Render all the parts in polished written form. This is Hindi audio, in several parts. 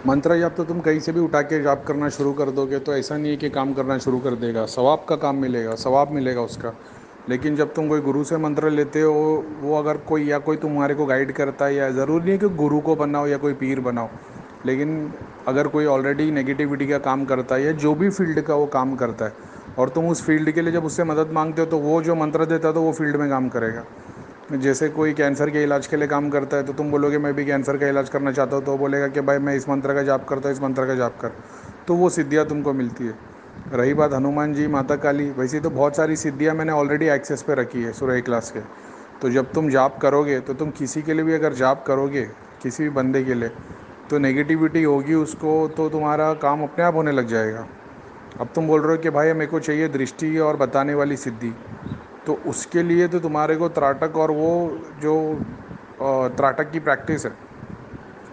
मंत्र जाप तो तुम कहीं से भी उठा के जाप करना शुरू कर दोगे तो ऐसा नहीं है कि काम करना शुरू कर देगा, सवाब का काम मिलेगा, सवाब मिलेगा उसका। लेकिन जब तुम कोई गुरु से मंत्र लेते हो, वो अगर कोई या कोई तुम्हारे को गाइड करता है, या ज़रूरी नहीं है कि गुरु को बनाओ या कोई पीर बनाओ, लेकिन अगर कोई ऑलरेडी नेगेटिविटी का काम करता है या जो भी फील्ड का वो काम करता है, और तुम उस फील्ड के लिए जब उससे मदद मांगते हो तो वो जो मंत्र देता है तो वो फील्ड में काम करेगा। जैसे कोई कैंसर के इलाज के लिए काम करता है तो तुम बोलोगे मैं भी कैंसर का इलाज करना चाहता हूँ, तो वो बोलेगा कि भाई मैं इस मंत्र का जाप करता हूँ, इस मंत्र का जाप कर, तो वो सिद्धियाँ तुमको मिलती है। रही बात हनुमान जी, माता काली, वैसे तो बहुत सारी सिद्धियाँ मैंने ऑलरेडी एक्सेस पे रखी है सूर्य क्लास के। तो जब तुम जाप करोगे तो तुम किसी के लिए भी अगर जाप करोगे, किसी भी बंदे के लिए, तो नेगेटिविटी होगी उसको तो तुम्हारा काम अपने आप होने लग जाएगा। अब तुम बोल रहे हो कि भाई मेरे को चाहिए दृष्टि और बताने वाली सिद्धि, तो उसके लिए तो तुम्हारे को त्राटक और वो जो त्राटक की प्रैक्टिस है,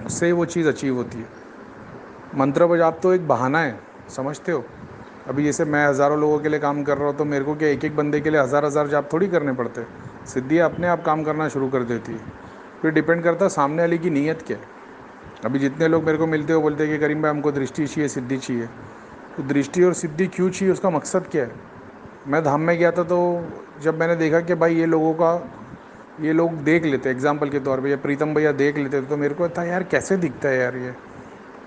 उससे वो चीज़ अचीव होती है। मंत्र जाप तो एक बहाना है, समझते हो। अभी जैसे मैं हज़ारों लोगों के लिए काम कर रहा हूँ तो मेरे को क्या एक एक बंदे के लिए हज़ार हज़ार जाप थोड़ी करने पड़ते हैं। सिद्धियाँ अपने आप काम करना शुरू कर देती है। फिर डिपेंड करता है सामने वाले की नीयत क्या है। अभी जितने लोग मेरे को मिलते हो बोलते हैं कि करीम भाई हमको दृष्टि चाहिए, सिद्धि चाहिए, तो दृष्टि और सिद्धि क्यों चाहिए, उसका मकसद क्या है। मैं धाम में गया था तो जब मैंने देखा कि भाई ये लोग देख लेते, एग्जाम्पल के तौर पे, या प्रीतम भैया देख लेते, तो मेरे को था यार कैसे दिखता है यार ये।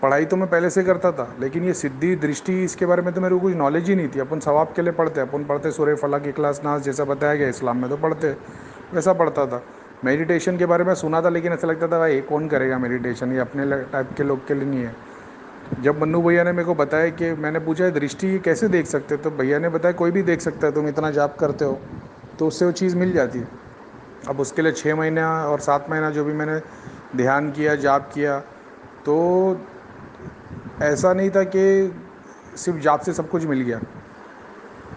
पढ़ाई तो मैं पहले से करता था, लेकिन ये सिद्धि दृष्टि इसके बारे में तो मेरे को कुछ नॉलेज ही नहीं थी। अपन सवाब के लिए पढ़ते, अपन पढ़ते सूर्य फलक इखलास नास जैसा बताया गया इस्लाम में तो पढ़ते, वैसा पढ़ता था। मेडिटेशन के बारे में सुना था, लेकिन ऐसा लगता था भाई ये कौन करेगा मेडिटेशन, ये अपने टाइप के लोग के लिए नहीं है। जब मन्नू भैया ने मेरे को बताया कि मैंने पूछा है दृष्टि कैसे देख सकते हो, तो भैया ने बताया कोई भी देख सकता है, तुम इतना जाप करते हो तो उससे वो चीज़ मिल जाती है। अब उसके लिए 6 महीना और 7 महीना जो भी मैंने ध्यान किया, जाप किया, तो ऐसा नहीं था कि सिर्फ जाप से सब कुछ मिल गया।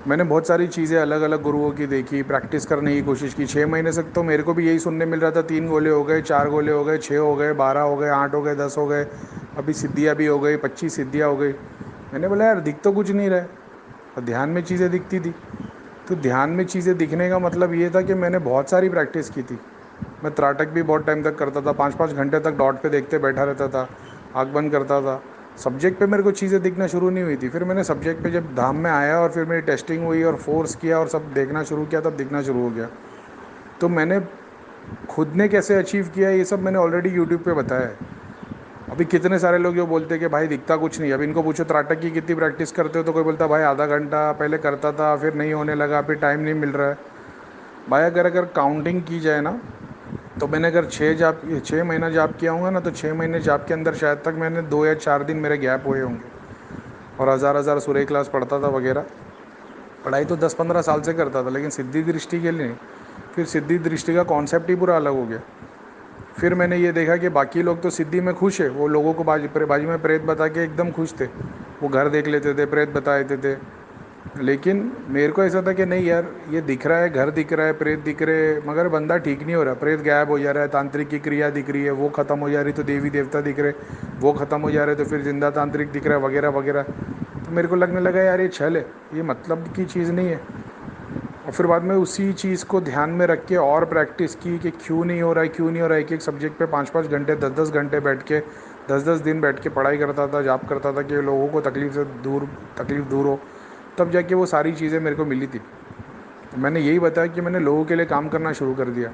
मैंने बहुत सारी चीज़ें अलग अलग गुरुओं की देखी, प्रैक्टिस करने की कोशिश की। 6 महीने तक तो मेरे को भी यही सुनने मिल रहा था, 3 गोले हो गए, 4 गोले हो गए, 6 हो गए, 12 हो गए, 8 हो गए, 10 हो गए, अभी सिद्धियाँ भी हो गई, 25 सिद्धियाँ हो गई। मैंने बोला यार दिख तो कुछ नहीं रहा है, और ध्यान में चीज़ें दिखती थी। तो ध्यान में चीज़ें दिखने का मतलब ये था कि मैंने बहुत सारी प्रैक्टिस की थी। मैं त्राटक भी बहुत टाइम तक करता था, 5-5 घंटे तक डॉट पे देखते बैठा रहता था, आँख बंद करता था। सब्जेक्ट पे मेरे को चीज़ें दिखना शुरू नहीं हुई थी। फिर मैंने सब्जेक्ट पे जब धाम में आया और फिर मेरी टेस्टिंग हुई और फोर्स किया और सब देखना शुरू किया, तब दिखना शुरू हो गया। तो मैंने खुद ने कैसे अचीव किया ये सब मैंने ऑलरेडी यूट्यूब पे बताया है। अभी कितने सारे लोग जो बोलते हैं कि भाई दिखता कुछ नहीं, अभी इनको पूछो त्राटक की कितनी प्रैक्टिस करते हो, तो कोई बोलता भाई आधा घंटा पहले करता था, फिर नहीं होने लगा, फिर टाइम नहीं मिल रहा है। भाई अगर अगर काउंटिंग की जाए ना, तो मैंने अगर 6 महीना जाप किया होगा ना, तो 6 महीने जाप के अंदर शायद तक मैंने 2 या 4 दिन मेरे गैप हुए होंगे, और हज़ार हज़ार सूर्य क्लास पढ़ता था वगैरह। पढ़ाई तो 10-15 साल से करता था, लेकिन सिद्धि दृष्टि के लिए नहीं। फिर सिद्धि दृष्टि का कॉन्सेप्ट ही पूरा अलग हो गया। फिर मैंने ये देखा कि बाकी लोग तो सिद्धि में खुश है, वो लोगों को बाजू में प्रेत बता के एकदम खुश थे, वो घर देख लेते थे, प्रेत बता देते थे। लेकिन मेरे को ऐसा था कि नहीं यार, ये दिख रहा है, घर दिख रहा है, प्रेत दिख रहे हैं, मगर बंदा ठीक नहीं हो रहा। प्रेत गायब हो जा रहा है, तांत्रिक की क्रिया दिख रही है, वो ख़त्म हो जा रही, तो देवी देवता दिख रहे, वो ख़त्म हो जा रहे, तो फिर जिंदा तांत्रिक दिख रहा है, वगैरह वगैरह। तो मेरे को लगने लगा यार ये छल है, ये मतलब की चीज़ नहीं है। और फिर बाद में उसी चीज़ को ध्यान में रख के और प्रैक्टिस की कि क्यों नहीं हो रहा है, क्यों नहीं हो रहा है। एक एक सब्जेक्ट पे 5-5 घंटे, 10-10 घंटे बैठ के, 10-10 दिन बैठ के पढ़ाई करता था, जाप करता था कि लोगों को तकलीफ़ दूर हो। तब जाके वो सारी चीज़ें मेरे को मिली थी। तो मैंने यही बताया कि मैंने लोगों के लिए काम करना शुरू कर दिया।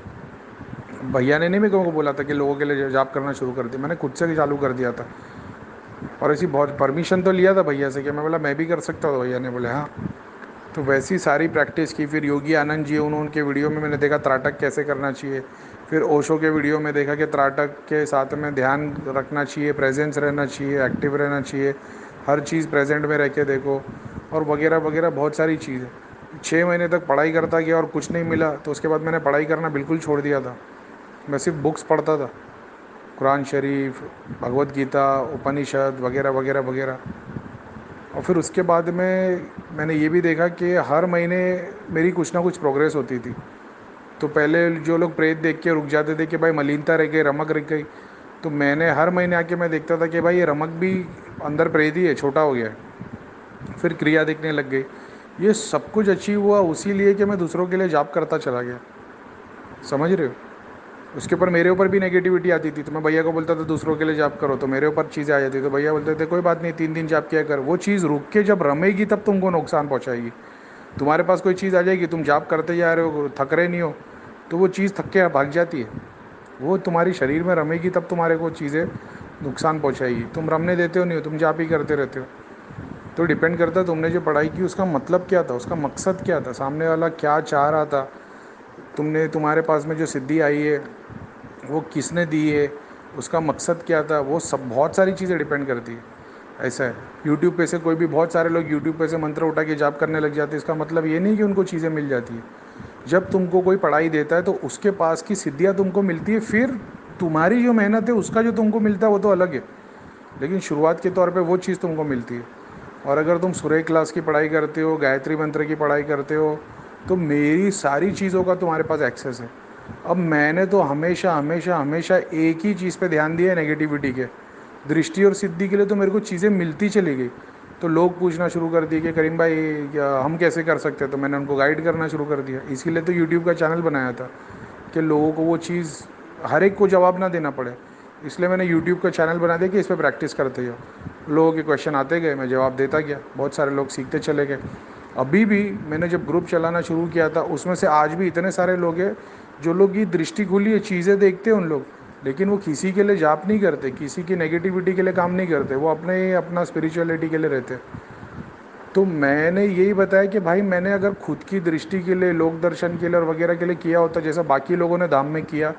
भैया ने नहीं मेरे को बोला था कि लोगों के लिए जाप करना शुरू कर दिया, मैंने खुद से चालू कर दिया था। और ऐसी बहुत परमिशन तो लिया था भैया से कि मैं बोला मैं भी कर सकता हूँ, भैया ने बोले हाँ। तो वैसी सारी प्रैक्टिस की। फिर योगी आनंद जी, उनके वीडियो में मैंने देखा त्राटक कैसे करना चाहिए। फिर ओशो के वीडियो में देखा कि त्राटक के साथ में ध्यान रखना चाहिए, प्रेजेंस रहना चाहिए, एक्टिव रहना चाहिए, हर चीज़ प्रेजेंट में रह के देखो, और वगैरह वगैरह बहुत सारी चीज़ें। 6 महीने तक पढ़ाई करता गया और कुछ नहीं मिला, तो उसके बाद मैंने पढ़ाई करना बिल्कुल छोड़ दिया था। मैं सिर्फ बुक्स पढ़ता था, कुरान शरीफ, भगवत गीता, उपनिषद वगैरह वगैरह वगैरह। और फिर उसके बाद में मैंने ये भी देखा कि हर महीने मेरी कुछ ना कुछ प्रोग्रेस होती थी। तो पहले जो लोग प्रेत देख के रुक जाते थे कि भाई मलिनता रह गई, रमक रह गई, तो मैंने हर महीने आके मैं देखता था कि भाई ये रमक भी अंदर प्रेत ही है, छोटा हो गया है। फिर क्रिया दिखने लग गई। ये सब कुछ अचीव हुआ उसी लिए कि मैं दूसरों के लिए जाप करता चला गया। समझ रहे हो। उसके ऊपर मेरे ऊपर भी नेगेटिविटी आती थी, तो मैं भैया को बोलता था दूसरों के लिए जाप करो, तो मेरे ऊपर चीज़ें आ जाती, तो भैया बोलते थे कोई बात नहीं 3 दिन जाप किया कर। वो चीज़ रुक के जब रमेगी तब तुमको नुकसान पहुंचाएगी। तुम्हारे पास कोई चीज़ आ जाएगी, तुम जाप करते जा रहे हो, थक रहे नहीं हो, तो वो चीज़ थक के भाग जाती है। वो तुम्हारी शरीर में रमेगी तब तुम्हारे को चीज़ें नुकसान पहुंचाएगी। तुम रमने देते हो नहीं हो, तुम जाप ही करते रहते हो। तो डिपेंड करता है तुमने जो पढ़ाई की उसका मतलब क्या था, उसका मकसद क्या था, सामने वाला क्या चाह रहा था, तुमने तुम्हारे पास में जो सिद्धि आई है वो किसने दी है, उसका मकसद क्या था, वो सब बहुत सारी चीज़ें डिपेंड करती है। ऐसा है। यूट्यूब पे से कोई भी, बहुत सारे लोग यूट्यूब पे से मंत्र उठा के जाप करने लग जाते हैं, इसका मतलब ये नहीं कि उनको चीज़ें मिल जाती है। जब तुमको कोई पढ़ाई देता है तो उसके पास की सिद्धियाँ तुमको मिलती है, फिर तुम्हारी जो मेहनत है उसका जो तुमको मिलता है वो तो अलग है, लेकिन शुरुआत के तौर पे वो चीज़ तुमको मिलती है। और अगर तुम सूर्य क्लास की पढ़ाई करते हो, गायत्री मंत्र की पढ़ाई करते हो, तो मेरी सारी चीज़ों का तुम्हारे पास एक्सेस है। अब मैंने तो हमेशा हमेशा हमेशा एक ही चीज़ पे ध्यान दिया है, नेगेटिविटी के। दृष्टि और सिद्धि के लिए तो मेरे को चीज़ें मिलती चली गई। तो लोग पूछना शुरू कर दिए कि करीम भाई हम कैसे कर सकते हैं, तो मैंने उनको गाइड करना शुरू कर दिया। इसीलिए तो यूट्यूब का चैनल बनाया था कि लोगों को वो चीज़, हर एक को जवाब ना देना पड़े। इसलिए मैंने यूट्यूब का चैनल बना दिया कि इस पर प्रैक्टिस करते जाओ। लोगों के क्वेश्चन आते गए, मैं जवाब देता गया, बहुत सारे लोग सीखते चले गए। अभी भी मैंने जब ग्रुप चलाना शुरू किया था, उसमें से आज भी इतने सारे लोग हैं जो लोग की दृष्टि खुली है, चीज़ें देखते हैं उन लोग, लेकिन वो किसी के लिए जाप नहीं करते, किसी की नेगेटिविटी के लिए काम नहीं करते, वो अपने अपना स्पिरिचुअलिटी के लिए रहते। तो मैंने यही बताया कि भाई मैंने अगर खुद की दृष्टि के लिए, लोक दर्शन के लिए और वगैरह के लिए किया होता जैसा बाकी लोगों ने धाम में किया,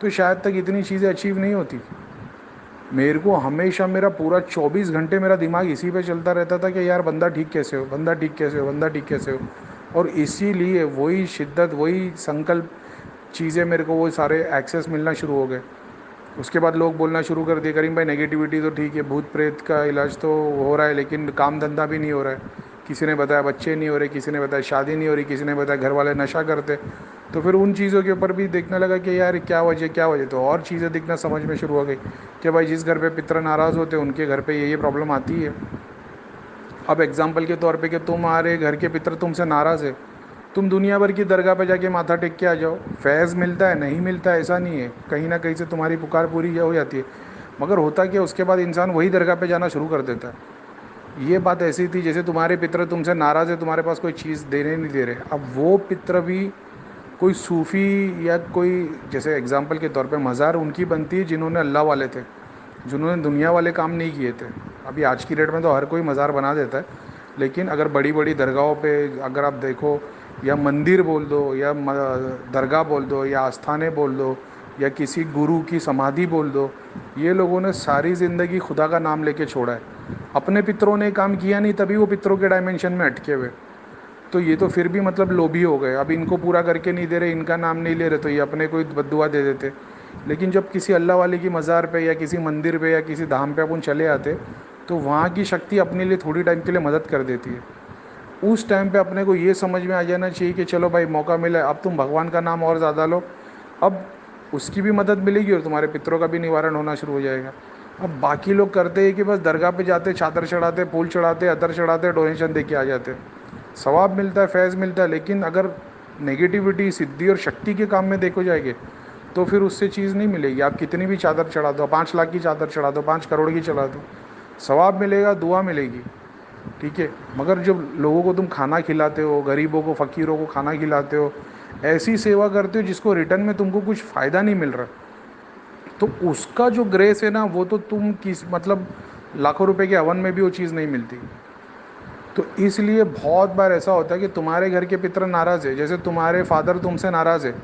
तो शायद तक इतनी चीज़ें अचीव नहीं होती। मेरे को हमेशा मेरा पूरा 24 घंटे मेरा दिमाग इसी पे चलता रहता था कि यार बंदा ठीक कैसे हो, बंदा ठीक कैसे हो, बंदा ठीक कैसे हो। और इसीलिए वही शिद्दत, वही संकल्प चीज़ें, मेरे को वो सारे एक्सेस मिलना शुरू हो गए। उसके बाद लोग बोलना शुरू कर दिए, करीम भाई नेगेटिविटी तो ठीक है, भूत प्रेत का इलाज तो हो रहा है, लेकिन काम धंधा भी नहीं हो रहा है। किसी ने बताया बच्चे नहीं हो रहे, किसी ने बताया शादी नहीं हो रही, किसी ने बताया घर वाले नशा करते। तो फिर उन चीज़ों के ऊपर भी देखने लगा कि यार क्या वजह, क्या वजह, तो और चीज़ें दिखना समझ में शुरू हो गई कि भाई जिस घर पे पितर नाराज़ होते हैं उनके घर पे ये प्रॉब्लम आती है। अब एग्जाम्पल के तौर पे कि तुम्हारे घर के पितर तुमसे नाराज़ है, तुम दुनिया भर की दरगाह पे जाके माथा टेक के आ जाओ, फैज़ मिलता है, नहीं मिलता है ऐसा नहीं है, कहीं ना कहीं से तुम्हारी पुकार पूरी हो जाती है। मगर होता कि उसके बाद इंसान वही दरगाह पे जाना शुरू कर देता है। ये बात ऐसी थी जैसे तुम्हारे पितर तुमसे नाराज़ है, तुम्हारे पास कोई चीज़ देने नहीं दे रहे, अब वो पितर भी कोई सूफ़ी या कोई, जैसे एग्जाम्पल के तौर पे मज़ार उनकी बनती है जिन्होंने अल्लाह वाले थे, जिन्होंने दुनिया वाले काम नहीं किए थे। अभी आज की डेट में तो हर कोई मज़ार बना देता है, लेकिन अगर बड़ी बड़ी दरगाहों पे अगर आप देखो, या मंदिर बोल दो, या दरगाह बोल दो, या आस्थाने बोल दो, या किसी गुरु की समाधि बोल दो, ये लोगों ने सारी ज़िंदगी खुदा का नाम लेके छोड़ा है। अपने पितरों ने काम किया नहीं, तभी वो पितरों के डायमेंशन में अटके हुए। तो ये तो फिर भी मतलब लोभी हो गए, अब इनको पूरा करके नहीं दे रहे, इनका नाम नहीं ले रहे, तो ये अपने को ही बद्दुआ दे देते। लेकिन जब किसी अल्लाह वाले की मज़ार पे या किसी मंदिर पे या किसी धाम पे अपन चले आते, तो वहाँ की शक्ति अपने लिए थोड़ी टाइम के लिए मदद कर देती है। उस टाइम पे अपने को ये समझ में आ जाना चाहिए कि चलो भाई मौका मिला है, अब तुम भगवान का नाम और ज़्यादा लो, अब उसकी भी मदद मिलेगी और तुम्हारे पितरों का भी निवारण होना शुरू हो जाएगा। अब बाकी लोग करते हैं कि बस दरगाह पे जाते, चादर चढ़ाते, फूल चढ़ाते, अतर चढ़ाते, डोनेशन दे के आ जाते, सवाब मिलता है, फैज़ मिलता है, लेकिन अगर नेगेटिविटी, सिद्धि और शक्ति के काम में देखो जाएंगे तो फिर उससे चीज़ नहीं मिलेगी। आप कितनी भी चादर चढ़ा दो, 5 लाख की चादर चढ़ा दो, 5 करोड़ की चढ़ा दो, सवाब मिलेगा, दुआ मिलेगी, ठीक है। मगर जब लोगों को तुम खाना खिलाते हो, गरीबों को, फ़कीरों को खाना खिलाते हो, ऐसी सेवा करते हो जिसको रिटर्न में तुमको कुछ फ़ायदा नहीं मिल रहा, तो उसका जो ग्रेस है ना, वो तो तुम किस मतलब लाखों रुपए के हवन में भी वो चीज़ नहीं मिलती। तो इसलिए बहुत बार ऐसा होता है कि तुम्हारे घर के पितर नाराज़ है, जैसे तुम्हारे फादर तुमसे नाराज़ है,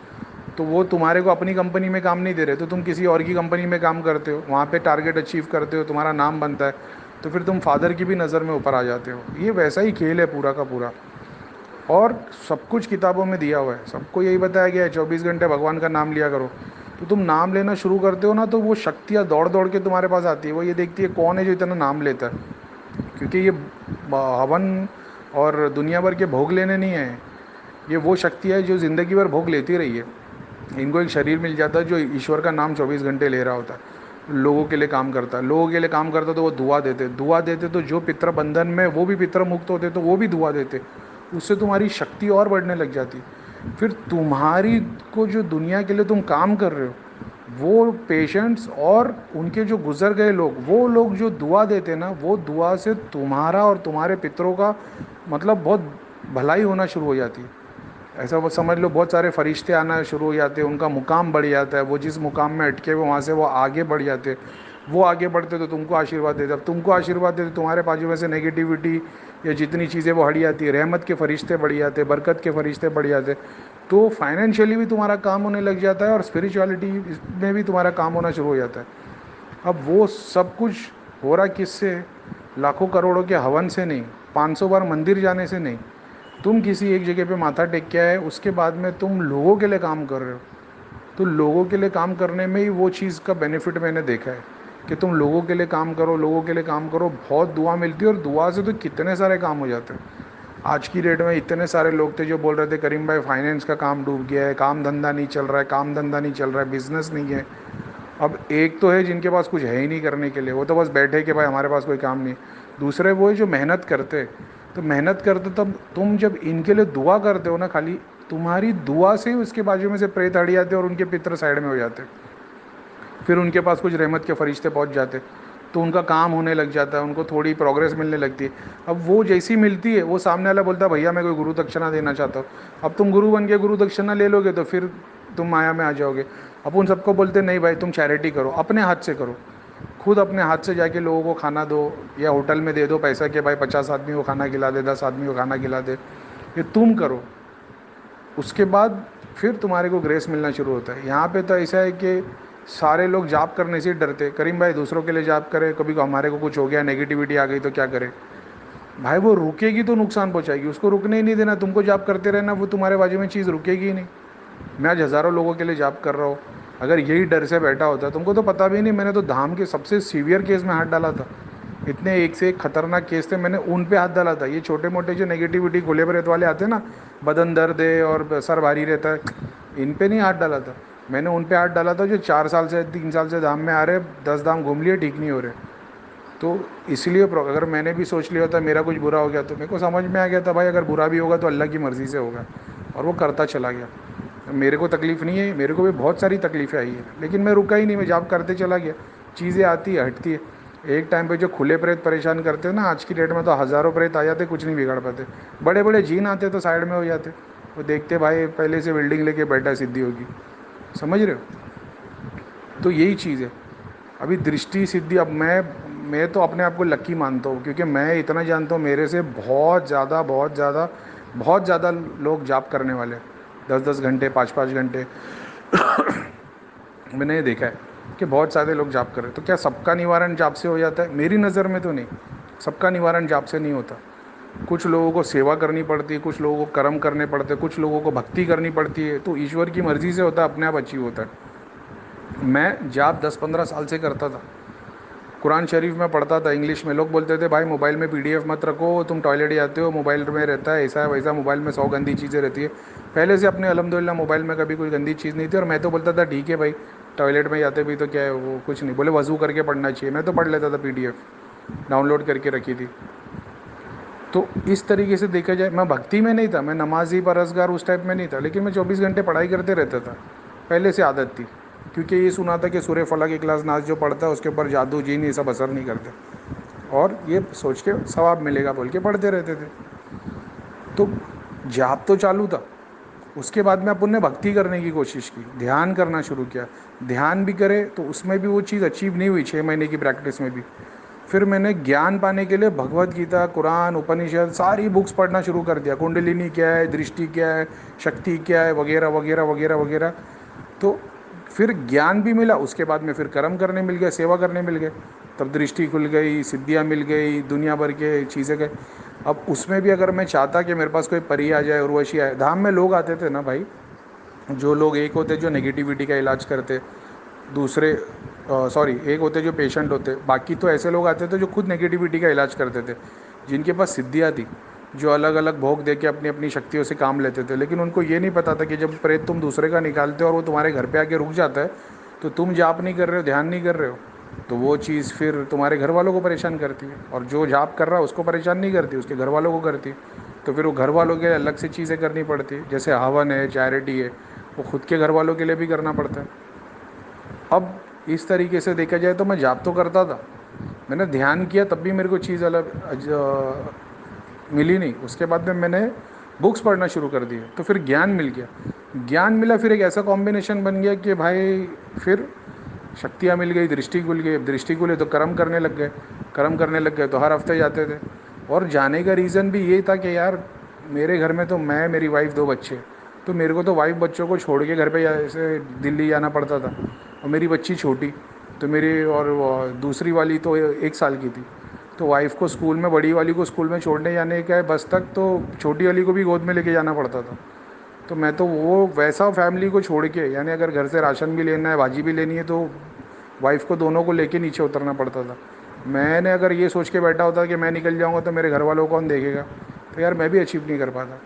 तो वो तुम्हारे को अपनी कंपनी में काम नहीं दे रहे, तो तुम किसी और की कंपनी में काम करते हो, वहाँ पे टारगेट अचीव करते हो, तुम्हारा नाम बनता है, तो फिर तुम फादर की भी नज़र में ऊपर आ जाते हो। ये वैसा ही खेल है पूरा का पूरा। और सब कुछ किताबों में दिया हुआ है, सबको यही बताया गया है 24 घंटे भगवान का नाम लिया करो। तो तुम नाम लेना शुरू करते हो ना, तो वो शक्तियाँ दौड़ दौड़ के तुम्हारे पास आती है, वो ये देखती है कौन है जो इतना नाम लेता है। क्योंकि ये हवन और दुनिया भर के भोग लेने नहीं है, ये वो शक्ति है जो ज़िंदगी भर भोग लेती रही है। इनको एक शरीर मिल जाता है जो ईश्वर का नाम 24 घंटे ले रहा होता है, लोगों के लिए काम करता है, लोगों के लिए काम करता, तो वो दुआ देते, दुआ देते, तो जो पितृ बंधन में वो भी पितृ मुक्त होते तो वो भी दुआ देते, उससे तुम्हारी शक्ति और बढ़ने लग जाती। फिर तुम्हारी को जो दुनिया के लिए तुम काम कर रहे हो, वो पेशेंट्स और उनके जो गुजर गए लोग, वो लोग जो दुआ देते ना, वो दुआ से तुम्हारा और तुम्हारे पितरों का मतलब बहुत भलाई होना शुरू हो जाती है। ऐसा वो समझ लो, बहुत सारे फरिश्ते आना शुरू हो जाते हैं, उनका मुकाम बढ़ जाता है, वो जिस मुकाम में अटके हुए वहाँ से वो आगे बढ़ जाते हैं। वो आगे बढ़ते तो तुमको आशीर्वाद देते, अब तुमको आशीर्वाद देते तुम्हारे बाजू में से नेगेटिविटी या जितनी चीज़ें वो हट जाती है, रहमत के फरिश्ते बढ़ जाते, बरकत के फरिश्ते बढ़ जाते। तो फाइनेंशियली भी तुम्हारा काम होने लग जाता है और स्पिरिचुअलिटी में भी तुम्हारा काम होना शुरू हो जाता है। अब वो सब कुछ हो रहा किससे? लाखों करोड़ों के हवन से नहीं, 500 बार मंदिर जाने से नहीं। तुम किसी एक जगह पे माथा टेक के आए, उसके बाद में तुम लोगों के लिए काम कर रहे हो। तो लोगों के लिए काम करने में ही वो चीज़ का बेनिफिट मैंने देखा है कि तुम लोगों के लिए काम करो, लोगों के लिए काम करो, बहुत दुआ मिलती है और दुआ से तो कितने सारे काम हो जाते हैं। आज की डेट में इतने सारे लोग थे जो बोल रहे थे करीम भाई फाइनेंस का काम डूब गया है, काम धंधा नहीं चल रहा है, काम धंधा नहीं चल रहा है, बिजनेस नहीं है। अब एक तो है जिनके पास कुछ है ही नहीं करने के लिए, वो तो बस बैठे कि भाई हमारे पास कोई काम नहीं। दूसरे वो है जो मेहनत करते। तो मेहनत करते तब तुम जब इनके लिए दुआ करते हो ना, खाली तुम्हारी दुआ से ही उसके बाजू में से प्रेत हट जाते और उनके पितर साइड में हो जाते। फिर उनके पास कुछ रहमत के फरिश्ते पहुंच जाते, तो उनका काम होने लग जाता है, उनको थोड़ी प्रोग्रेस मिलने लगती है। अब वो जैसी मिलती है, वो सामने वाला बोलता है भैया मैं कोई गुरु दक्षिणा देना चाहता हूँ। अब तुम गुरु बन के गुरु दक्षिणा ले लोगे तो फिर तुम माया में आ जाओगे। अब उन सबको बोलते नहीं भाई तुम चैरिटी करो, अपने हाथ से करो, खुद अपने हाथ से जाके लोगों को खाना दो, या होटल में दे दो पैसा कि भाई 50 आदमी को खाना खिला दे, 10 आदमी को खाना खिला दे। ये तुम करो, उसके बाद फिर तुम्हारे को ग्रेस मिलना शुरू होता है। यहाँ पे तो ऐसा है कि सारे लोग जाप करने से ही डरते, करीम भाई दूसरों के लिए जाप करे, कभी हमारे को कुछ हो गया, नेगेटिविटी आ गई तो क्या करें। भाई वो रुकेगी तो नुकसान पहुँचाएगी, उसको रुकने ही नहीं देना, तुमको जाप करते रहना, वो तुम्हारे बाजू में चीज़ रुकेगी ही नहीं। मैं आज हज़ारों लोगों के लिए जाप कर रहा हूँ, अगर यही डर से बैठा होता, तुमको तो पता भी नहीं, मैंने तो धाम के सबसे सीवियर केस में हाथ डाला था। इतने एक से एक खतरनाक केस थे, मैंने उन पे हाथ डाला था। ये छोटे मोटे जो नेगेटिविटी खुले ब्रेथ वाले आते हैं ना, बदन दर्द है और सर भारी रहता है, इन पे नहीं हाथ डाला था। मैंने उन पे हाथ डाला था जो 4 साल से 3 साल से धाम में आ रहे, 10 धाम घूम लिए, ठीक नहीं हो रहे। तो इसलिए अगर मैंने भी सोच लिया होता मेरा कुछ बुरा हो गया, तो मेरे को समझ में आ गया था भाई अगर बुरा भी होगा तो अल्लाह की मर्ज़ी से होगा, और वो करता चला गया। मेरे को तकलीफ़ नहीं है, मेरे को भी बहुत सारी तकलीफ़ें आई है, लेकिन मैं रुका ही नहीं, मैं जाप करते चला गया। चीज़ें आती है हटती है। एक टाइम पे जो खुले प्रेत परेशान करते हैं ना, आज की डेट में तो हज़ारों प्रेत आ जाते, कुछ नहीं बिगाड़ पाते। बड़े बड़े जीन आते तो साइड में हो जाते, वो देखते भाई पहले से बिल्डिंग लेके बैठा, सिद्धि होगी। समझ रहे हो? तो यही चीज़ है। अभी दृष्टि सिद्धि, अब मैं तो अपने आप को लक्की मानता हूँ, क्योंकि मैं इतना जानता हूँ मेरे से बहुत ज़्यादा बहुत ज़्यादा बहुत ज़्यादा लोग जाप करने वाले, 10-10 घंटे 5-5 घंटे। मैंने ये देखा है कि बहुत सारे लोग जाप कर रहे हैं। तो क्या सबका निवारण जाप से हो जाता है? मेरी नज़र में तो नहीं, सबका निवारण जाप से नहीं होता। कुछ लोगों को सेवा करनी पड़ती है, कुछ लोगों को कर्म करने पड़ते हैं, कुछ लोगों को भक्ति करनी पड़ती है, तो ईश्वर की मर्ज़ी से होता है, अपने आप अचीव होता है। मैं जाप 10-15 साल से करता था, कुरान शरीफ में पढ़ता था इंग्लिश में। लोग बोलते थे भाई मोबाइल में पीडीएफ मत रखो, तुम टॉयलेट जाते हो, मोबाइल में रहता है ऐसा है वैसा, मोबाइल में 100 गंदी चीज़ें रहती है। पहले से अपने अल्हम्दुलिल्लाह मोबाइल में कभी कोई गंदी चीज़ नहीं थी, और मैं तो बोलता था ठीक है भाई, टॉयलेट में जाते भी तो क्या है, वो कुछ नहीं, बोले वज़ू करके पढ़ना चाहिए, मैं तो पढ़ लेता था, पीडीएफ डाउनलोड करके रखी थी। तो इस तरीके से देखा जाए, मैं भक्ति में नहीं था, मैं नमाजी परसगार उस टाइप में नहीं था, लेकिन मैं 24 घंटे पढ़ाई करते रहता था, पहले से आदत थी। क्योंकि ये सुना था कि सूर्य फलक इखलास नास जो पढ़ता है उसके ऊपर जादू जीन ये सब असर नहीं करते, और ये सोच के सवाब मिलेगा बोल के पढ़ते रहते थे। तो जाप तो चालू था, उसके बाद में अपन ने भक्ति करने की कोशिश की, ध्यान करना शुरू किया। ध्यान भी करे तो उसमें भी वो चीज़ अचीव नहीं हुई 6 महीने की प्रैक्टिस में भी। फिर मैंने ज्ञान पाने के लिए भगवत गीता, कुरान, उपनिषद सारी बुक्स पढ़ना शुरू कर दिया, कुंडलिनी क्या है, दृष्टि क्या है, शक्ति क्या है, वगैरह वगैरह वगैरह वगैरह। तो फिर ज्ञान भी मिला, उसके बाद में फिर कर्म करने मिल गए, सेवा करने मिल गए, तब दृष्टि खुल गई, सिद्धियाँ मिल गई, दुनिया भर के चीज़ें गए। अब उसमें भी अगर मैं चाहता कि मेरे पास कोई परी आ जाए, उर्वशी आए, धाम में लोग आते थे ना भाई, जो लोग एक होते जो नेगेटिविटी का इलाज करते, दूसरे सॉरी एक होते जो पेशेंट होते, बाकी तो ऐसे लोग आते थे जो खुद नेगेटिविटी का इलाज करते थे, जिनके पास सिद्धियाँ थी, जो अलग अलग भोग दे के अपनी अपनी शक्तियों से काम लेते थे। लेकिन उनको ये नहीं पता था कि जब प्रेत तुम दूसरे का निकालते हो और वो तुम्हारे घर पे आके रुक जाता है, तो तुम जाप नहीं कर रहे हो, ध्यान नहीं कर रहे हो, तो वो चीज़ फिर तुम्हारे घर वालों को परेशान करती है, और जो जाप कर रहा है उसको परेशान नहीं करती, उसके घर वालों को करती है। तो फिर वो घर वालों के लिए अलग से चीज़ें करनी पड़ती है, जैसे हवन है, चैरिटी है, वो खुद के घर वालों के लिए भी करना पड़ता है। अब इस तरीके से देखा जाए तो मैं जाप तो करता था, मैंने ध्यान किया तब भी मेरे को चीज़ अलग मिली नहीं। उसके बाद में मैंने बुक्स पढ़ना शुरू कर दिए तो फिर ज्ञान मिल गया। ज्ञान मिला, फिर एक ऐसा कॉम्बिनेशन बन गया कि भाई फिर शक्तियाँ मिल गई, दृष्टि खुल गई। अब दृष्टि खुले तो कर्म करने लग गए, कर्म करने लग गए तो हर हफ्ते जाते थे। और जाने का रीज़न भी ये था कि यार मेरे घर में तो मैं, मेरी वाइफ, 2 बच्चे, तो मेरे को तो वाइफ बच्चों को छोड़ के घर पे ऐसे दिल्ली जाना पड़ता था। और मेरी बच्ची छोटी, तो मेरी और दूसरी वाली तो 1 साल की थी, तो वाइफ को स्कूल में, बड़ी वाली को स्कूल में छोड़ने जाने का है बस तक, तो छोटी वाली को भी गोद में लेके जाना पड़ता था। तो मैं तो वो वैसा फैमिली को छोड़ के, यानी अगर घर से राशन भी लेना है, भाजी भी लेनी है, तो वाइफ को दोनों को लेके नीचे उतरना पड़ता था। मैंने अगर ये सोच के बैठा होता कि मैं निकल जाऊंगा तो मेरे घर वालों को कौन देखेगा, तो यार मैं भी अचीव नहीं कर पाता।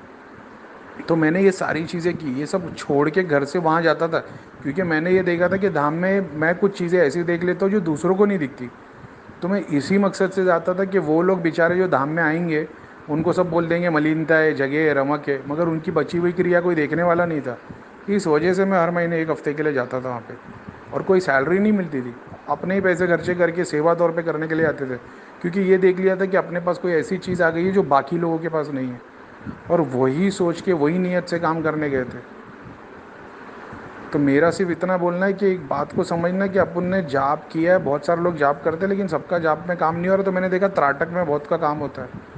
तो मैंने ये सारी चीज़ें की, ये सब छोड़ के घर से वहाँ जाता था, क्योंकि मैंने ये देखा था कि धाम में मैं कुछ चीज़ें ऐसी देख लेता हूँ जो दूसरों को नहीं दिखती। तो मैं इसी मकसद से जाता था कि वो लोग बेचारे जो धाम में आएंगे, उनको सब बोल देंगे मलिनता है, जगह है, रमक है, मगर उनकी बची हुई क्रिया कोई देखने वाला नहीं था। इस वजह से मैं हर महीने 1 हफ्ते के लिए जाता था वहाँ पे, और कोई सैलरी नहीं मिलती थी, अपने ही पैसे खर्चे करके सेवा तौर पे करने के लिए आते थे। क्योंकि ये देख लिया था कि अपने पास कोई ऐसी चीज़ आ गई है जो बाकी लोगों के पास नहीं है, और वही सोच के, वही नीयत से काम करने गए थे। तो मेरा सिर्फ इतना बोलना है कि एक बात को समझना कि अपन ने जाप किया है, बहुत सारे लोग जाप करते हैं, लेकिन सबका जाप में काम नहीं हो रहा। तो मैंने देखा त्राटक में बहुत का काम होता है।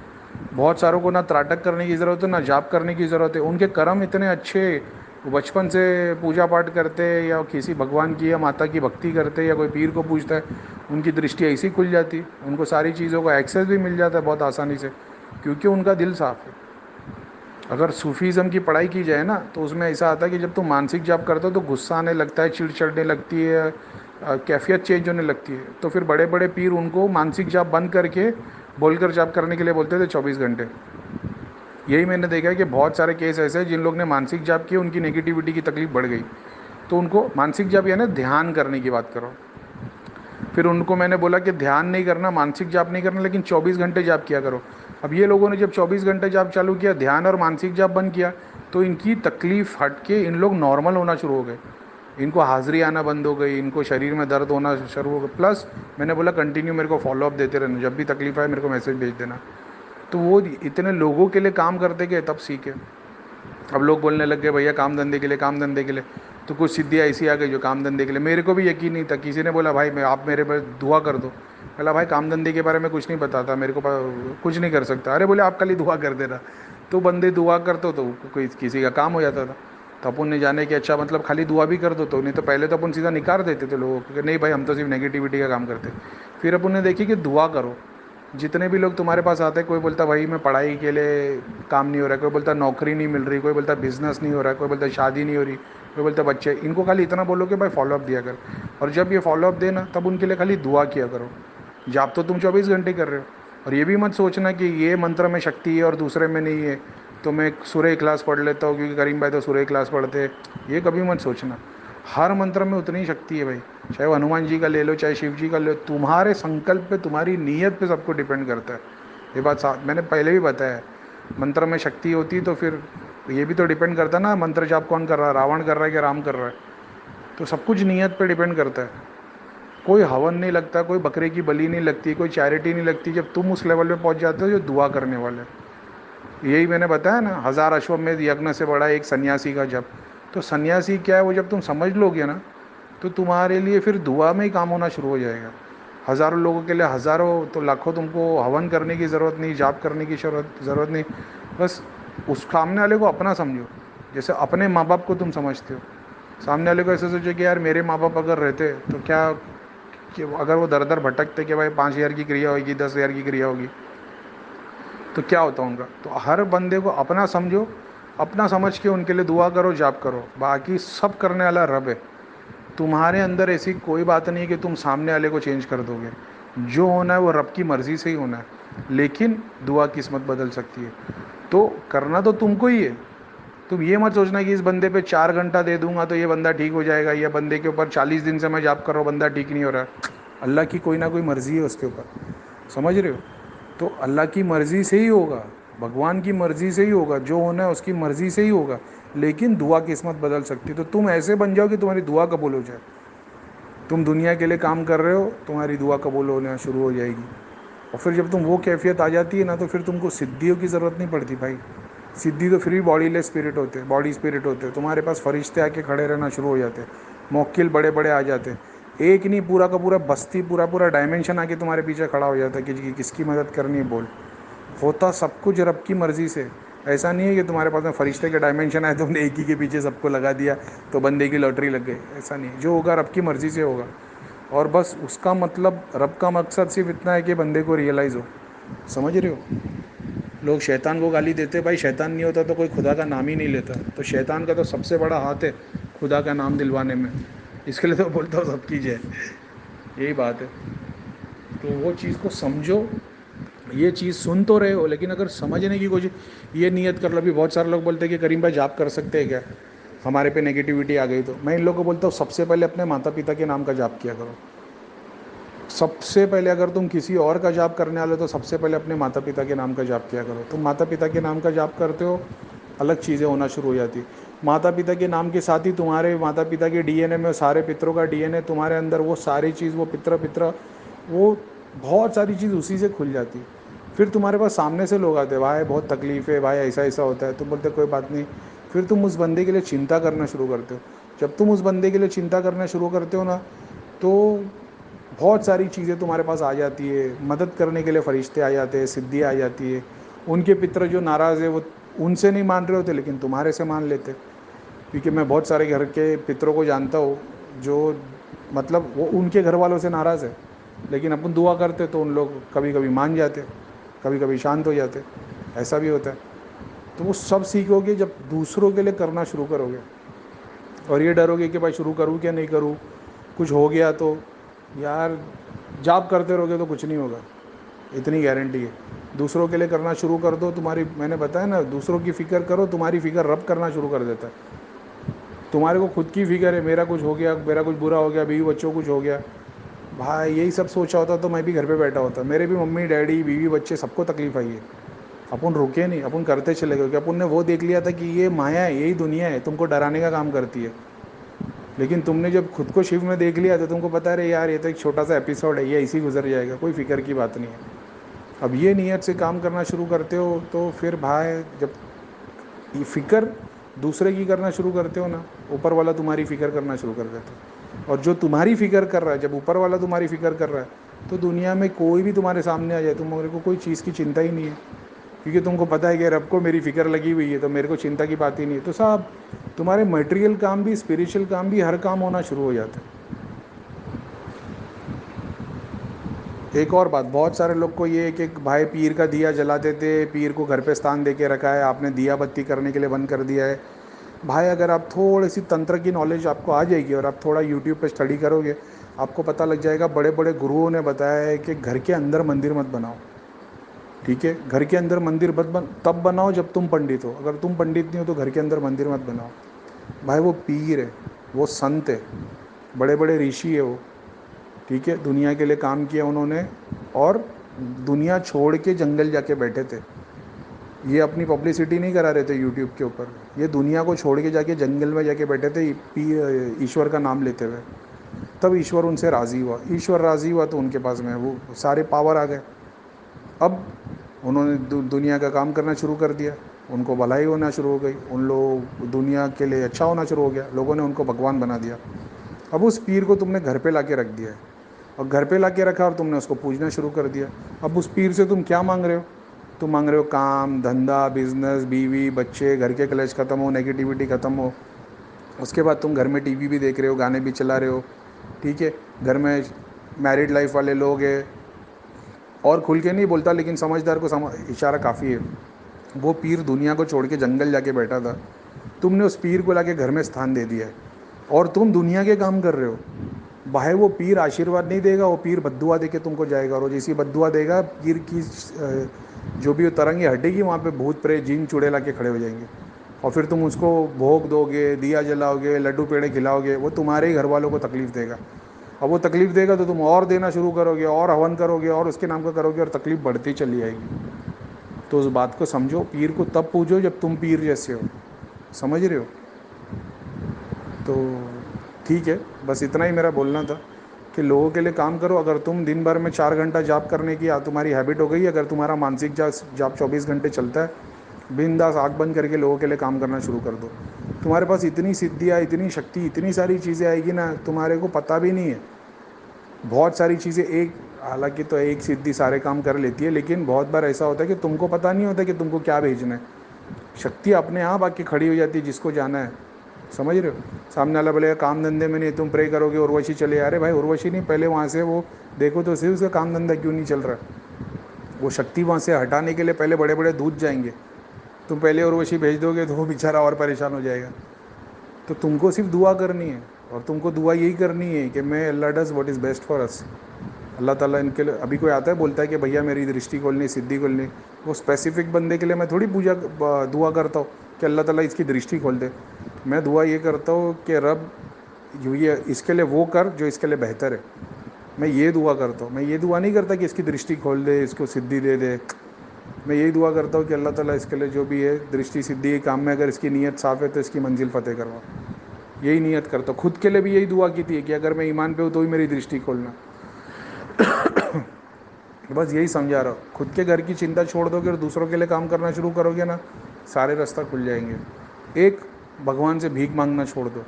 बहुत सारों को ना त्राटक करने की ज़रूरत है, ना जाप करने की ज़रूरत है, उनके कर्म इतने अच्छे, वो बचपन से पूजा पाठ करते, या किसी भगवान की या माता की भक्ति करते, या कोई पीर को पूजता है, उनकी दृष्टि ऐसी खुल जाती है, उनको सारी चीज़ों का एक्सेस भी मिल जाता है बहुत आसानी से, क्योंकि उनका दिल साफ़ है। अगर सूफीज़म की पढ़ाई की जाए ना, तो उसमें ऐसा आता है कि जब तुम मानसिक जाप करते हो तो गुस्सा आने लगता है, चिड़ चढ़ने लगती है, कैफियत चेंज होने लगती है। तो फिर बड़े बड़े पीर उनको मानसिक जाप बंद करके बोलकर जाप करने के लिए बोलते थे 24 घंटे। यही मैंने देखा है कि बहुत सारे केस ऐसे हैं जिन लोग ने मानसिक जाप किए, उनकी नेगेटिविटी की तकलीफ बढ़ गई। तो उनको मानसिक जाप यानी ध्यान करने की बात करो। फिर उनको मैंने बोला कि ध्यान नहीं करना, मानसिक जाप नहीं करना, लेकिन 24 घंटे जाप किया करो। अब ये लोगों ने जब 24 घंटे जाप चालू किया, ध्यान और मानसिक जाप बंद किया, तो इनकी तकलीफ़ हट के इन लोग नॉर्मल होना शुरू हो गए। इनको हाज़िरी आना बंद हो गई, इनको शरीर में दर्द होना शुरू हो गया। प्लस मैंने बोला कंटिन्यू मेरे को फॉलोअप देते रहना, जब भी तकलीफ़ आए मेरे को मैसेज भेज देना। तो वो इतने लोगों के लिए काम करते गए, तब सीखे। अब लोग बोलने लग गए भैया काम धंधे के लिए, काम धंधे के लिए। तो कुछ सिद्धियाँ ऐसी आ गई जो काम धंधे के लिए, मेरे को भी यकीन नहीं था। किसी ने बोला भाई मैं, आप मेरे पर दुआ कर दो। बोला भाई काम धंधे के बारे में कुछ नहीं बताता मेरे को, कुछ नहीं कर सकता। अरे बोले आप कल ही दुआ कर देना। तो बंदे दुआ करते तो कोई किसी का काम हो जाता था। तो अपन ने जाने कि अच्छा मतलब खाली दुआ भी कर दो, तो नहीं तो पहले तो अपन सीधा निकार देते थे लोगों को कि नहीं भाई हम तो सिर्फ नेगेटिविटी का काम करते। फिर अपन ने देखी कि दुआ करो। जितने भी लोग तुम्हारे पास आते हैं, कोई बोलता भाई मैं पढ़ाई के लिए काम नहीं हो रहा है, कोई बोलता नौकरी नहीं मिल रही, कोई बोलता बिज़नेस नहीं हो रहा है, कोई बोलता शादी नहीं हो रही, कोई बोलता बच्चे। इनको खाली इतना बोलो कि भाई फॉलोअप दिया कर, और जब ये फॉलोअप देना तब उनके लिए खाली दुआ किया करो। जाप तो तुम 24 घंटे कर रहे हो। और ये भी मत सोचना कि ये मंत्र में शक्ति है और दूसरे में नहीं है, तो मैं सूर्य इखलास पढ़ लेता हूँ क्योंकि करीम भाई तो सूर्य इखलास पढ़ते हैं। ये कभी मत सोचना। हर मंत्र में उतनी ही शक्ति है भाई, चाहे वो हनुमान जी का ले लो, चाहे शिव जी का ले लो। तुम्हारे संकल्प पे, तुम्हारी नीयत पे सबको डिपेंड करता है। ये बात साथ मैंने पहले भी बताया है। मंत्र में शक्ति होती तो फिर ये भी तो डिपेंड करता ना, मंत्र जाप कौन कर रहा है, रावण कर रहा है कि राम कर रहा है। तो सब कुछ नीयत पे डिपेंड करता है। कोई हवन नहीं लगता, कोई बकरे की बलि नहीं लगती, कोई चैरिटी नहीं लगती जब तुम उस लेवल पे पहुंच जाते हो जो दुआ करने वाले। यही मैंने बताया ना, 1000 अश्वमेध यज्ञ से बड़ा एक सन्यासी का जप। तो सन्यासी क्या है वो जब तुम समझ लोगे ना, तो तुम्हारे लिए फिर दुआ में ही काम होना शुरू हो जाएगा। हज़ारों लोगों के लिए हज़ारों तो लाखों तुमको हवन करने की ज़रूरत नहीं, जाप करने की ज़रूरत नहीं। बस उस सामने वाले को अपना समझो, जैसे अपने माँ बाप को तुम समझते हो। सामने वाले को ऐसे सोचो कि यार मेरे माँ बाप अगर रहते तो क्या, कि अगर वो दर दर भटकते कि भाई 5,000 की क्रिया होगी, 10,000 की क्रिया होगी, तो क्या होता उनका। तो हर बंदे को अपना समझो, अपना समझ के उनके लिए दुआ करो, जाप करो। बाकी सब करने वाला रब है। तुम्हारे अंदर ऐसी कोई बात नहीं कि तुम सामने वाले को चेंज कर दोगे। जो होना है वो रब की मर्ज़ी से ही होना है, लेकिन दुआ किस्मत बदल सकती है। तो करना तो तुमको ही है। तुम ये मत सोचना कि इस बंदे पे 4 घंटा दे दूंगा तो ये बंदा ठीक हो जाएगा, या बंदे के ऊपर 40 दिन से मैं जाप कर रहा हूँ बंदा ठीक नहीं हो रहा है। अल्लाह की कोई ना कोई मर्ज़ी है उसके ऊपर, समझ रहे हो। तो अल्लाह की मर्ज़ी से ही होगा, भगवान की मर्ज़ी से ही होगा, जो होना है उसकी मर्ज़ी से ही होगा। लेकिन दुआ किस्मत बदल सकती है। तो तुम ऐसे बन जाओ कि तुम्हारी दुआ कबूल हो जाए। तुम दुनिया के लिए काम कर रहे हो, तुम्हारी दुआ कबूल होना शुरू हो जाएगी। और फिर जब तुम वो कैफियत आ जाती है ना, तो फिर तुमको सिद्धियों की ज़रूरत नहीं पड़ती भाई। सिद्धि तो फिर भी बॉडी लेस स्पिरिट होते हैं, बॉडी स्पिरिट होते हैं। तुम्हारे पास फरिश्ते आके खड़े रहना शुरू हो जाते हैं, मौक्किल बड़े बड़े आ जाते हैं। एक नहीं, पूरा का पूरा बस्ती, पूरा पूरा डायमेंशन आके तुम्हारे पीछे खड़ा हो जाता है कि किसकी मदद करनी है बोल। होता सब कुछ रब की मर्ज़ी से। ऐसा नहीं है कि तुम्हारे पास में फरिश्ते के डायमेंशन आए, तुमने एक ही के पीछे सबको लगा दिया तो बंदे की लॉटरी लग गई। ऐसा नहीं, जो होगा रब की मर्ज़ी से होगा। और बस उसका मतलब, रब का मकसद सिर्फ इतना है कि बंदे को रियलाइज़ हो। समझ रहे हो? लोग शैतान को गाली देते, भाई शैतान नहीं होता तो कोई खुदा का नाम ही नहीं लेता। तो शैतान का तो सबसे बड़ा हाथ है खुदा का नाम दिलवाने में। इसके लिए तो बोलता हूँ सबकी जय। यही बात है। तो वो चीज़ को समझो। ये चीज़ सुन तो रहे हो, लेकिन अगर समझने की कोशिश, ये नियत कर लो। अभी बहुत सारे लोग बोलते हैं कि करीम भाई जाप कर सकते हैं क्या, हमारे पे नेगेटिविटी आ गई तो। मैं इन लोगों को बोलता हूँ सबसे पहले अपने माता पिता के नाम का जाप किया करो। सबसे पहले अगर तुम किसी और का जाप करने वाले हो तो सबसे पहले अपने माता पिता के नाम का जाप किया करो। तुम माता पिता के नाम का जाप करते हो, अलग चीज़ें होना शुरू हो जाती। माता पिता के नाम के साथ ही तुम्हारे माता पिता के डीएनए में सारे पितरों का डीएनए तुम्हारे अंदर, वो सारी चीज़, वो पितर पितर, वो बहुत सारी चीज़ उसी से खुल जाती। फिर तुम्हारे पास सामने से लोग आते हैं, भाई बहुत तकलीफ़ है, भाई ऐसा ऐसा होता है। तुम बोलते कोई बात नहीं। फिर तुम उस बंदे के लिए चिंता करना शुरू करते हो। जब तुम उस बंदे के लिए चिंता करना शुरू करते हो ना, तो बहुत सारी चीज़ें तुम्हारे पास आ जाती है। मदद करने के लिए फरिश्ते आ जाते हैं, सिद्धि आ जाती है। उनके पितर जो नाराज़ है, वो उनसे नहीं मान रहे होते, लेकिन तुम्हारे से मान लेते। क्योंकि मैं बहुत सारे घर के पितरों को जानता हूँ जो, मतलब वो उनके घर वालों से नाराज़ है, लेकिन अपन दुआ करते तो उन लोग कभी कभी मान जाते, कभी कभी शांत हो जाते। ऐसा भी होता है। तो वो सब सीखोगे जब दूसरों के लिए करना शुरू करोगे। और ये डरोगे कि भाई शुरू करूँ क्या नहीं करूँ, कुछ हो गया तो। यार जॉब करते रहोगे तो कुछ नहीं होगा, इतनी गारंटी है। दूसरों के लिए करना शुरू कर दो, तुम्हारी, मैंने बताया ना, दूसरों की फ़िक्र करो, तुम्हारी फ़िक्र रब करना शुरू कर देता है। तुम्हारे को खुद की फ़िक्र है, मेरा कुछ हो गया, मेरा कुछ बुरा हो गया, बीवी बच्चों को कुछ हो गया, भाई यही सब सोचा होता तो मैं भी घर पे बैठा होता। मेरे भी मम्मी डैडी बीवी बच्चे सबको तकलीफ़ आई है। अपन रुके नहीं, अपन करते चले गए, क्योंकि अपन ने वो देख लिया था कि ये माया है, यही दुनिया है, तुमको डराने का काम करती है। लेकिन तुमने जब खुद को शिव में देख लिया तो तुमको पता है, यार ये तो एक छोटा सा एपिसोड है, ये इसी गुजर जाएगा, कोई फ़िक्र की बात नहीं है। अब ये नियत से काम करना शुरू करते हो तो फिर भाई, जब ये फ़िक्र दूसरे की करना शुरू करते हो ना, ऊपर वाला तुम्हारी फ़िक्र करना शुरू कर देता है। और जो तुम्हारी फ़िक्र कर रहा है, जब ऊपर वाला तुम्हारी फ़िक्र कर रहा है, तो दुनिया में कोई भी तुम्हारे सामने आ जाए, तुम्हारे को कोई चीज़ की चिंता ही नहीं है। क्योंकि तुमको पता है कि रब को मेरी फ़िक्र लगी हुई है, तो मेरे को चिंता की बात ही नहीं है। तो साहब, तुम्हारे मटेरियल काम भी, स्पिरिचुअल काम भी, हर काम होना शुरू हो जाता है। एक और बात, बहुत सारे लोग को ये है कि भाई पीर का दिया जलाते थे, पीर को घर पे स्थान दे के रखा है, आपने दिया बत्ती करने के लिए बंद कर दिया है। भाई अगर आप थोड़ी सी तंत्र की नॉलेज आपको आ जाएगी और आप थोड़ा यूट्यूब पे स्टडी करोगे, आपको पता लग जाएगा, बड़े बड़े गुरुओं ने बताया है कि घर के अंदर मंदिर मत बनाओ। ठीक है, घर के अंदर मंदिर तब बनाओ जब तुम पंडित हो। अगर तुम पंडित नहीं हो तो घर के अंदर मंदिर मत बनाओ। भाई वो पीर है, वो संत है, बड़े बड़े ऋषि है वो। ठीक है, दुनिया के लिए काम किया उन्होंने, और दुनिया छोड़ के जंगल जाके बैठे थे। ये अपनी पब्लिसिटी नहीं करा रहे थे यूट्यूब के ऊपर, ये दुनिया को छोड़ के जाके जंगल में जाके बैठे थे, ईश्वर का नाम लेते हुए। तब ईश्वर उनसे राज़ी हुआ, ईश्वर राज़ी हुआ तो उनके पास में वो सारे पावर आ गए। अब उन्होंने दुनिया का काम करना शुरू कर दिया, उनको भलाई होना शुरू हो गई, उन लोग दुनिया के लिए अच्छा होना शुरू हो गया, लोगों ने उनको भगवान बना दिया। अब उस पीर को तुमने घर पे लाके रख दिया है, और घर पे लाके रखा और तुमने उसको पूजना शुरू कर दिया। अब उस पीर से तुम क्या मांग रहे हो? तुम मांग रहे हो काम धंधा, बिजनेस, बीवी बच्चे, घर के कलेश ख़त्म हो, नेगेटिविटी ख़त्म हो। उसके बाद तुम घर में टीवी भी देख रहे हो, गाने भी चला रहे हो। ठीक है, घर में मैरिड लाइफ वाले लोग हैं, और खुल के नहीं बोलता लेकिन समझदार को इशारा काफ़ी है। वो पीर दुनिया को छोड़ के जंगल जाके बैठा था, तुमने उस पीर को लाके घर में स्थान दे दिया है, और तुम दुनिया के काम कर रहे हो। भाई वो पीर आशीर्वाद नहीं देगा, वो पीर बद्दुआ दे के तुमको जाएगा, और जैसी बद्दुआ देगा, पीर की जो भी वो तरंगे हटेगी, वहाँ पे भूत प्रेत जिन चुड़ैल के खड़े हो जाएंगे। और फिर तुम उसको भोग दोगे, दिया जलाओगे, लड्डू पेड़े खिलाओगे, वो तुम्हारे ही घर वालों को तकलीफ़ देगा। अब वो तकलीफ़ देगा तो तुम और देना शुरू करोगे, और हवन करोगे, और उसके नाम का करोगे, और तकलीफ़ बढ़ती चली आएगी। तो उस बात को समझो, पीर को तब पूजो जब तुम पीर जैसे हो। समझ रहे हो? तो ठीक है, बस इतना ही मेरा बोलना था। कि लोगों के लिए काम करो। अगर तुम दिन भर में 4 घंटा जॉब करने की तुम्हारी हैबिट हो गई, अगर तुम्हारा मानसिक जॉब 24 घंटे चलता है, बिंदास आँख बंद करके लोगों के लिए काम करना शुरू कर दो। तुम्हारे पास इतनी सिद्धियाँ, इतनी शक्ति, इतनी सारी चीज़ें आएगी ना, तुम्हारे को पता भी नहीं है। बहुत सारी चीज़ें एक, हालांकि तो एक सिद्धि सारे काम कर लेती है, लेकिन बहुत बार ऐसा होता है कि तुमको पता नहीं होता कि तुमको क्या भेजना है। शक्ति अपने आप आके खड़ी हो जाती है जिसको जाना है। समझ रहे हो? सामने वाला बोलेगा काम धंधे में नहीं, तुम प्रे करोगे उर्वशी चले, अरे भाई उर्वशी नहीं, पहले वहाँ से वो देखो तो सही उसका काम धंधा क्यों नहीं चल रहा है। वो शक्ति वहाँ से हटाने के लिए पहले बड़े बड़े दूत जाएंगे। तुम पहले उर्वशी भेज दोगे तो वो बेचारा और परेशान हो जाएगा। तो तुमको सिर्फ दुआ करनी है, और तुमको दुआ यही करनी है कि मैं Allah does what is best for us. Allah ताला इनके लिए, अभी कोई आता है बोलता है कि भैया मेरी दृष्टि खोलनी, सिद्धि खोलनी, वो स्पेसिफिक बंदे के लिए मैं थोड़ी दुआ करता हूँ कि अल्लाह ताला इसकी दृष्टि खोल दे। मैं दुआ ये करता हूँ कि रब ये इसके लिए वो कर जो इसके लिए बेहतर है। मैं ये दुआ करता हूँ। मैं ये दुआ नहीं करता कि इसकी दृष्टि खोल दे, इसको सिद्धि दे दे। मैं यही दुआ करता हूँ कि अल्लाह ताला इसके लिए जो भी है दृष्टि सिद्धि के काम में, अगर इसकी नीयत साफ़ है तो इसकी मंजिल फ़तेह करवा। यही नियत करता हूँ। खुद के लिए भी यही दुआ की थी कि अगर मैं ईमान पे हूँ तो भी मेरी दृष्टि खोलना। बस यही समझा रहा हूँ। खुद के घर की चिंता छोड़ दोगे और दूसरों के लिए काम करना शुरू करोगे ना, सारे रास्ता खुल जाएंगे। एक, भगवान से भीख मांगना छोड़ दो।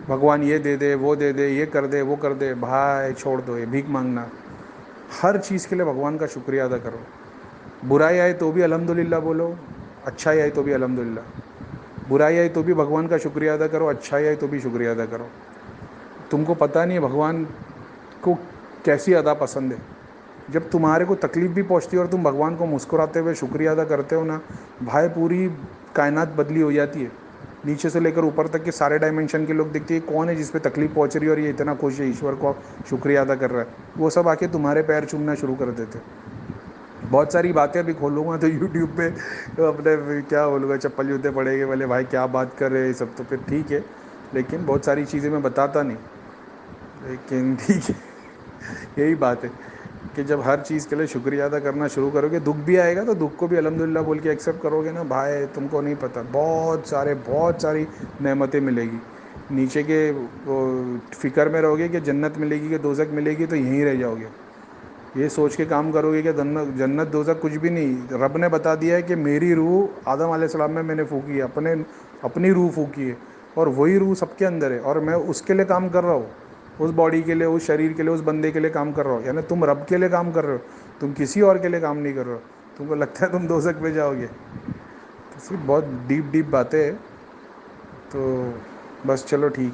भगवान ये दे दे, वो दे दे, ये कर दे, वो कर दे, भाई छोड़ दो ये भीख मांगना। हर चीज़ के लिए भगवान का शुक्रिया अदा करो। बुराई आए तो भी अल्हम्दुलिल्लाह बोलो, अच्छाई आए तो भी अल्हम्दुलिल्लाह। बुराई आई तो भी भगवान का शुक्रिया अदा करो, अच्छाई आई तो भी शुक्रिया अदा करो। तुमको पता नहीं है भगवान को कैसी अदा पसंद है। जब तुम्हारे को तकलीफ़ भी पहुंचती है और तुम भगवान को मुस्कुराते हुए शुक्रिया अदा करते हो ना, भाई पूरी कायनात बदली हो जाती है। नीचे से लेकर ऊपर तक के सारे डायमेंशन के लोग देखते हैं कौन है जिस पे तकलीफ पहुंच रही है और ये इतना खुश है, ईश्वर को शुक्रिया अदा कर रहा है। वो सब आके तुम्हारे पैर चूमना शुरू कर देते। बहुत सारी बातें अभी खोलूँगा तो यूट्यूब पे, तो अपने क्या बोलूँगा, चप्पल जूते पड़ेंगे, बोले भाई क्या बात कर रहे हैं सब, तो फिर ठीक है। लेकिन बहुत सारी चीज़ें मैं बताता नहीं, लेकिन ठीक है। यही बात है कि जब हर चीज़ के लिए शुक्रिया अदा करना शुरू करोगे, दुख भी आएगा तो दुख को भी अल्हम्दुलिल्लाह बोल के एक्सेप्ट करोगे ना, भाई तुमको नहीं पता बहुत सारी नेमतें मिलेगी। नीचे के वो फ़िक्र में रहोगे कि जन्नत मिलेगी कि दोज़ख मिलेगी, तो यहीं रह जाओगे। ये सोच के काम करोगे कि जन्नत जन्नत दोज़ख कुछ भी नहीं। रब ने बता दिया है कि मेरी रूह आदम अलैहिस्सलाम में मैंने फूकी है, अपनी रूह फूकी है, और वही रूह सबके अंदर है, और मैं उसके लिए काम कर रहा हूँ। उस बॉडी के लिए, उस शरीर के लिए, उस बंदे के लिए काम कर रहा हूँ। यानी तुम रब के लिए काम कर रहे हो, तुम किसी और के लिए काम नहीं कर रहे हो। तुमको लगता है तुम दोज़ख में जाओगे। तो सिर्फ बहुत डीप डीप बातें हैं। तो बस चलो ठीक है।